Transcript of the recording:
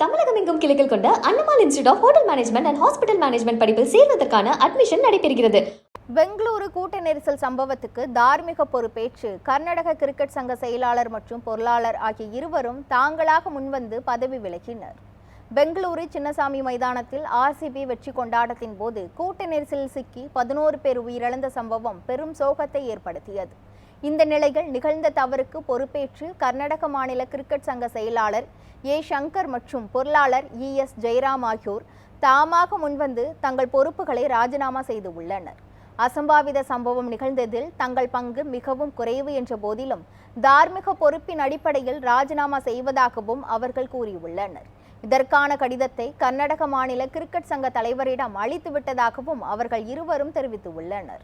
தமிழகம் எங்கும் கிளைகள் கொண்ட Annamal institute of hotel management and hospital management படிப்பில் சேர்வதற்கான அட்மிஷன் நடைபெறுகிறது. பெங்களூரு கூட்ட நெரிசல் சம்பவத்துக்கு தார்மீக பொறுப்பேற்று கர்நாடக கிரிக்கெட் சங்க செயலாளர் மற்றும் பொருளாளர் ஆகிய இருவரும் தாங்களாக முன்வந்து பதவி விலகினர். பெங்களூரு சின்னசாமி மைதானத்தில் ஆர்சிபி வெற்றி கொண்டாட்டத்தின் போது கூட்ட நெரிசலில் சிக்கி 11 பேர் உயிரிழந்த சம்பவம் பெரும் சோகத்தை ஏற்படுத்தியது. இந்த நிலையில் நிகழ்ந்த தவறுக்கு பொறுப்பேற்று கர்நாடக மாநில கிரிக்கெட் சங்க செயலாளர் ஏ சங்கர் மற்றும் பொருளாளர் ES ஜெயராம் ஆகியோர் தாமாக முன்வந்து தங்கள் பொறுப்புகளை ராஜினாமா செய்து உள்ளனர். அசம்பாவித சம்பவம் நிகழ்ந்ததில் தங்கள் பங்கு மிகவும் குறைவு என்ற போதிலும் தார்மீக பொறுப்பின் அடிப்படையில் ராஜினாமா செய்வதாகவும் அவர்கள் கூறியுள்ளனர். இதற்கான கடிதத்தை கர்நாடக மாநில கிரிக்கெட் சங்க தலைவரிடம் அளித்துவிட்டதாகவும் அவர்கள் இருவரும் தெரிவித்துள்ளனர்.